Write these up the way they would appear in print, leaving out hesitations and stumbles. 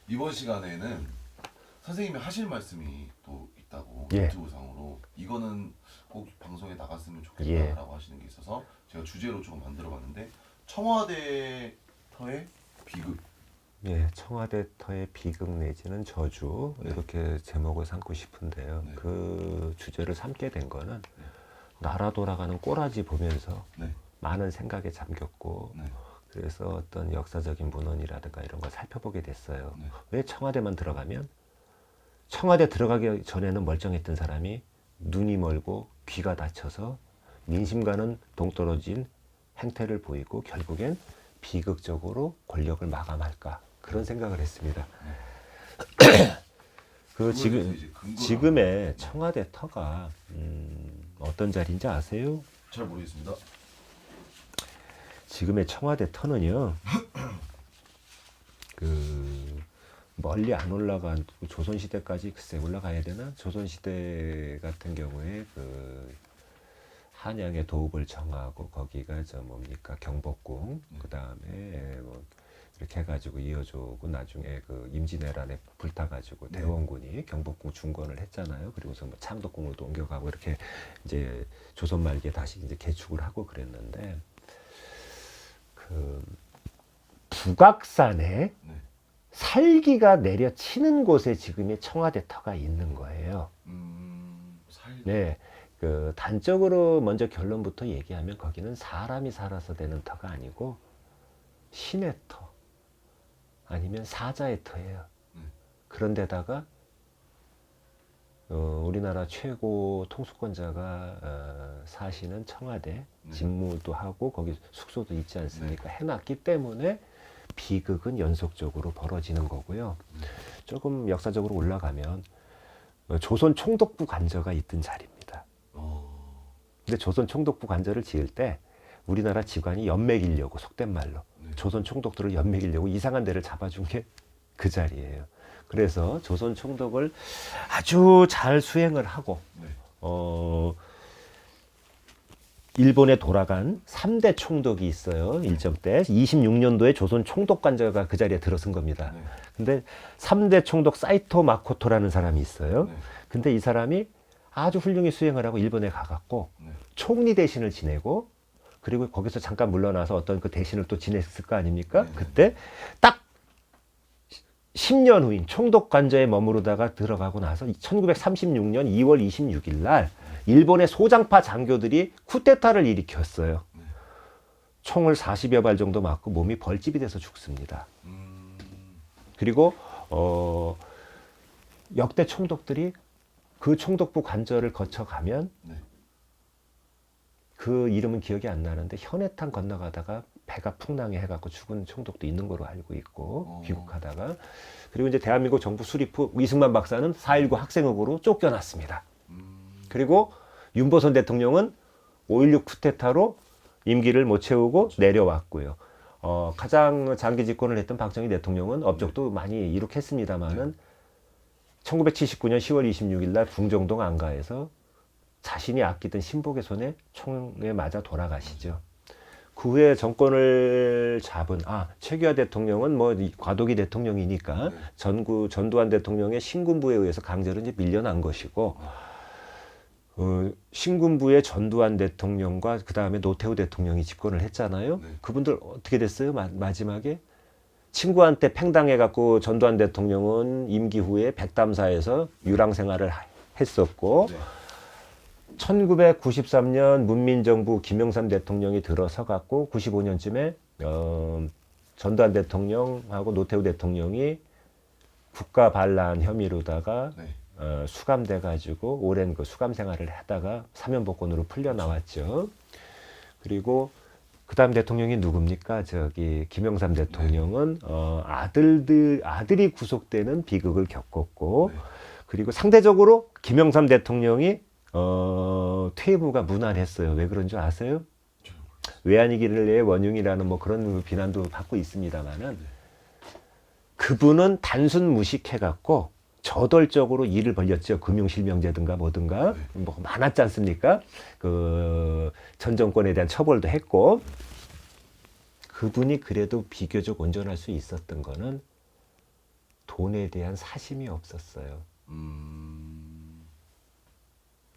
이번 시간에는 선생님이 하실 말씀이 또 있다고 예. 유튜브상으로 이거는 꼭 방송에 나갔으면 예. 좋겠다라고 하시는 게 있어서 제가 주제로 조금 만들어봤는데 청와대터의 비극. 예, 청와대터의 비극 내지는 저주 네. 이렇게 제목을 삼고 싶은데요. 네. 그 주제를 삼게 된 거는 네. 나라 돌아가는 꼬라지 보면서 네. 많은 생각에 잠겼고 네. 그래서 어떤 역사적인 문헌이라든가 이런 걸 살펴보게 됐어요. 네. 왜 청와대만 들어가면 청와대 들어가기 전에는 멀쩡했던 사람이 눈이 멀고 귀가 다쳐서 민심과는 동떨어진 행태를 보이고 결국엔 비극적으로 권력을 마감할까 그런 생각을 했습니다. 그 지금의 청와대 터가 어떤 자리인지 아세요? 잘 모르겠습니다. 지금의 청와대 터는요. 그 멀리 안 올라간 조선시대까지 글쎄 올라가야 되나? 조선시대 같은 경우에 그 한양에 도읍을 정하고 거기가 저 뭡니까 경복궁 그 다음에 뭐 이렇게 해가지고 이어져고 나중에 그 임진왜란에 불타가지고 네. 대원군이 경복궁 중건을 했잖아요. 그리고서 뭐 창덕궁으로 옮겨가고 이렇게 이제 조선 말기에 다시 이제 개축을 하고 그랬는데 그 북악산에 네. 살기가 내려치는 곳에 지금의 청와대 터가 있는 거예요. 네. 그 단적으로 먼저 결론부터 얘기하면 거기는 사람이 살아서 되는 터가 아니고 신의 터 아니면 사자의 터예요. 그런데다가 우리나라 최고 통수권자가 사시는 청와대 직무도 하고 거기 숙소도 있지 않습니까? 해놨기 때문에 비극은 연속적으로 벌어지는 거고요. 조금 역사적으로 올라가면 조선 총독부 관저가 있던 자리입니다. 근데 조선 총독부 관저를 지을 때 우리나라 직관이 연맥이려고 속된 말로 조선 총독들을 연맥이려고 이상한 데를 잡아준 게 그 자리예요. 그래서 조선 총독을 아주 잘 수행을 하고 일본에 돌아간 3대 총독이 있어요. 일정 때 26년도에 조선 총독 관저가 그 자리에 들어선 겁니다. 근데 3대 총독 사이토 마코토라는 사람이 있어요. 근데 이 사람이 아주 훌륭히 수행을 하고 일본에 가갖고 총리 대신을 지내고 그리고 거기서 잠깐 물러나서 어떤 그 대신을 또 지냈을 거 아닙니까? 그때 딱 10년 후인 총독 관저에 머무르다가 들어가고 나서 1936년 2월 26일 날 일본의 소장파 장교들이 쿠데타를 일으켰어요. 총을 40여 발 정도 맞고 몸이 벌집이 돼서 죽습니다. 그리고 역대 총독들이 그 총독부 관저를 거쳐가면 그 이름은 기억이 안 나는데 현해탄 건너가다가 배가 풍랑해 해갖고 죽은 총독도 있는 걸로 알고 있고 귀국하다가 그리고 이제 대한민국 정부 수립 후 이승만 박사는 4.19 학생회고로 쫓겨났습니다. 그리고 윤보선 대통령은 5.16 쿠데타로 임기를 못 채우고 내려왔고요. 가장 장기 집권을 했던 박정희 대통령은 업적도 많이 이룩했습니다만은 1979년 10월 26일 날 궁정동 안가에서 자신이 아끼던 신복의 손에 총에 맞아 돌아가시죠. 그 후에 정권을 잡은 최규하 대통령은 뭐 과도기 대통령이니까 전두환 대통령의 신군부에 의해서 강제로 이제 밀려난 것이고 신군부의 전두환 대통령과 그 다음에 노태우 대통령이 집권을 했잖아요. 그분들 어떻게 됐어요? 마지막에 친구한테 팽당해갖고 전두환 대통령은 임기 후에 백담사에서 유랑 생활을 했었고 1993년 문민정부 김영삼 대통령이 들어서갖고 95년쯤에 전두환 대통령하고 노태우 대통령이 국가 반란 혐의로다가 수감돼가지고 오랜 그 수감 생활을 하다가 사면복권으로 풀려 나왔죠. 그리고 그 다음 대통령이 누굽니까? 김영삼 대통령은 아들이 구속되는 비극을 겪었고 그리고 상대적으로 김영삼 대통령이 퇴임후가 무난했어요. 왜 그런 줄 아세요? 외환위기를 내 원흉이라는 뭐 그런 비난도 받고 있습니다만은 그분은 단순 무식해갖고 저돌적으로 일을 벌였죠. 금융실명제든가 뭐든가 뭐 많았지 않습니까? 그 전 정권에 대한 처벌도 했고 그분이 그래도 비교적 온전할 수 있었던 거는 돈에 대한 사심이 없었어요.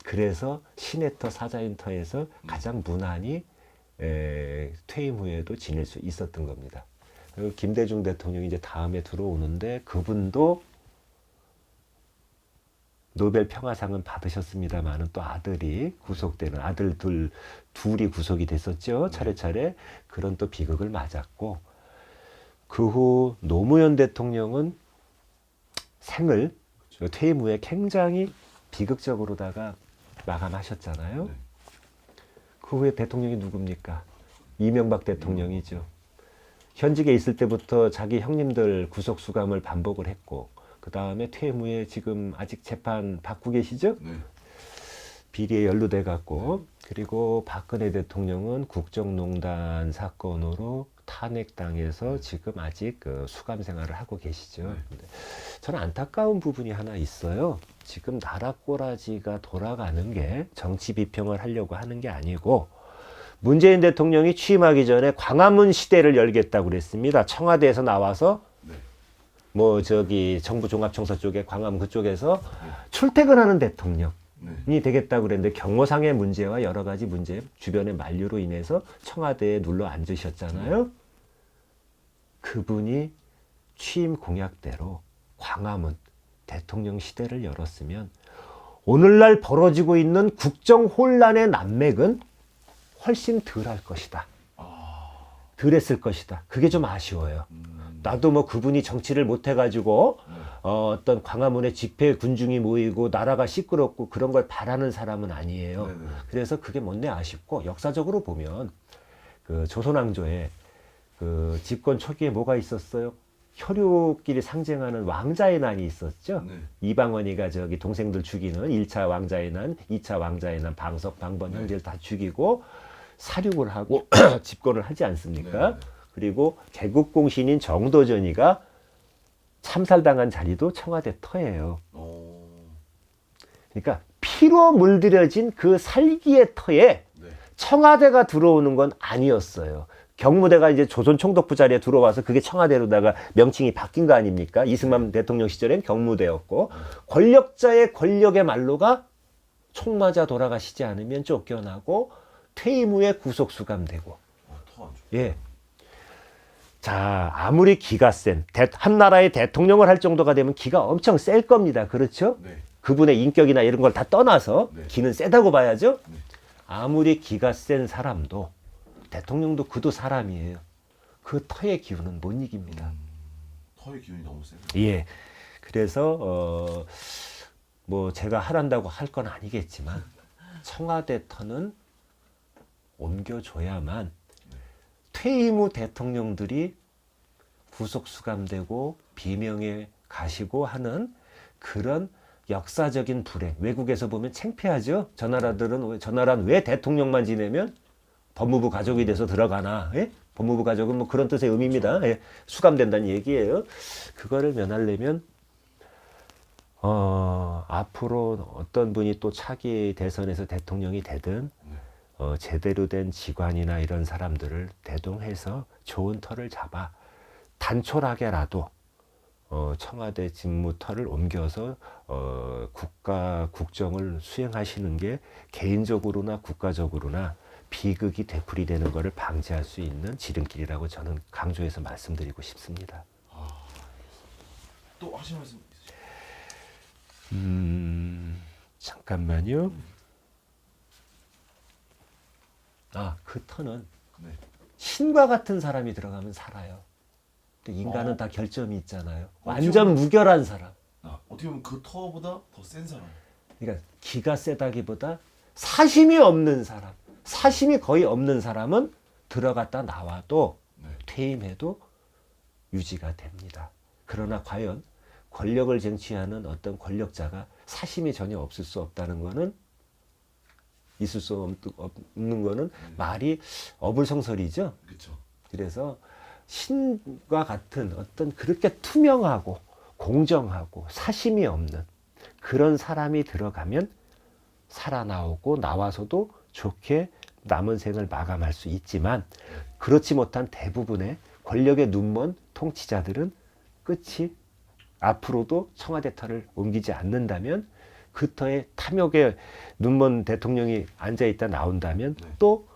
그래서 시네터 사자인 터에서 가장 무난히 퇴임 후에도 지낼 수 있었던 겁니다. 그리고 김대중 대통령이 이제 다음에 들어오는데 그분도 노벨 평화상은 받으셨습니다만은 또 아들이 구속되는 둘이 구속이 됐었죠. 차례차례 그런 또 비극을 맞았고 그 후 노무현 대통령은 생을 퇴임 후에 굉장히 비극적으로다가 마감하셨잖아요. 네. 그 후에 대통령이 누굽니까? 이명박 대통령이죠. 현직에 있을 때부터 자기 형님들 구속 수감을 반복을 했고 그 다음에 퇴임 후에 지금 아직 재판 받고 계시죠? 네. 비리에 연루돼 갖고 그리고 박근혜 대통령은 국정농단 사건으로 탄핵당해서 지금 아직 그 수감 생활을 하고 계시죠. 근데 저는 안타까운 부분이 하나 있어요. 지금 나라 꼬라지가 돌아가는 게 정치 비평을 하려고 하는 게 아니고 문재인 대통령이 취임하기 전에 광화문 시대를 열겠다고 그랬습니다. 청와대에서 나와서 뭐 저기 정부 종합청사 쪽에 광화문 그쪽에서 출퇴근하는 대통령이 되겠다고 그랬는데 경호상의 문제와 여러 가지 문제 주변의 만류로 인해서 청와대에 눌러 앉으셨잖아요. 그분이 취임 공약대로 광화문 대통령 시대를 열었으면 오늘날 벌어지고 있는 국정 혼란의 난맥은 훨씬 덜할 것이다. 덜했을 것이다. 그게 좀 아쉬워요. 나도 뭐 그분이 정치를 못해가지고 어떤 광화문에 집회 군중이 모이고 나라가 시끄럽고 그런 걸 바라는 사람은 아니에요. 네네. 그래서 그게 못내 아쉽고 역사적으로 보면 그 조선왕조에 그 집권 초기에 뭐가 있었어요? 혈육끼리 상징하는 왕자의 난이 있었죠. 네. 이방원이가 저기 동생들 죽이는 1차 왕자의 난, 2차 왕자의 난, 방석, 방번 형제를 다 죽이고 사륙을 하고 집권을 하지 않습니까? 네. 그리고 개국공신인 정도전이가 참살당한 자리도 청와대 터예요. 그러니까 피로 물들여진 그 살기의 터에 네. 청와대가 들어오는 건 아니었어요. 경무대가 이제 조선 총독부 자리에 들어와서 그게 청와대로다가 명칭이 바뀐 거 아닙니까? 이승만 대통령 시절엔 경무대였고 권력자의 권력의 말로가 총 맞아 돌아가시지 않으면 쫓겨나고 퇴임 후에 구속 수감되고. 터안 좋. 예. 자, 아무리 기가 센 한 나라의 대통령을 할 정도가 되면 기가 엄청 셀 겁니다. 그렇죠? 네. 그분의 인격이나 이런 걸 다 떠나서 네. 기는 세다고 봐야죠. 네. 아무리 기가 센 사람도 대통령도 그도 사람이에요. 그 터의 기운은 못 이깁니다. 터의 기운이 너무 세요. 예. 그래서 뭐 제가 하란다고 할 건 아니겠지만 청와대 터는 옮겨줘야만 퇴임 후 대통령들이 구속 수감되고 비명에 가시고 하는 그런 역사적인 불행. 외국에서 보면 창피하죠. 저 나라는 왜 대통령만 지내면 법무부 가족이 돼서 들어가나? 예? 법무부 가족은 뭐 그런 뜻의 의미입니다. 예, 수감된다는 얘기예요. 그거를 면하려면 앞으로 어떤 분이 또 차기 대선에서 대통령이 되든 제대로 된 직관이나 이런 사람들을 대동해서 좋은 터를 잡아 단촐하게라도 청와대 직무터를 옮겨서 국가 국정을 수행하시는 게 개인적으로나 국가적으로나 비극이 되풀이되는 것을 방지할 수 있는 지름길이라고 저는 강조해서 말씀드리고 싶습니다. 또 하실 말씀 있으세요? 잠깐만요. 그 터는 네. 신과 같은 사람이 들어가면 살아요. 또 인간은 다 결점이 있잖아요. 어떻게 완전 보면- 무결한 사람. 어떻게 보면 그 터보다 더 센 사람. 그러니까 기가 세다기보다 사심이 없는 사람. 사심이 거의 없는 사람은 들어갔다 나와도 네. 퇴임해도 유지가 됩니다. 그러나 과연 권력을 쟁취하는 어떤 권력자가 사심이 전혀 없을 수 없다는 것은 있을 수 없는 거는 말이 어불성설이죠. 그렇죠. 그래서 신과 같은 어떤 그렇게 투명하고 공정하고 사심이 없는 그런 사람이 들어가면 살아나오고 나와서도 좋게 남은 생을 마감할 수 있지만 그렇지 못한 대부분의 권력의 눈먼 통치자들은 끝이 앞으로도 청와대 터를 옮기지 않는다면 그 터에 탐욕에 눈먼 대통령이 앉아있다 나온다면 네. 또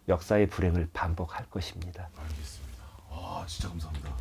역사의 불행을 반복할 것입니다. 알겠습니다. 아 진짜 감사합니다.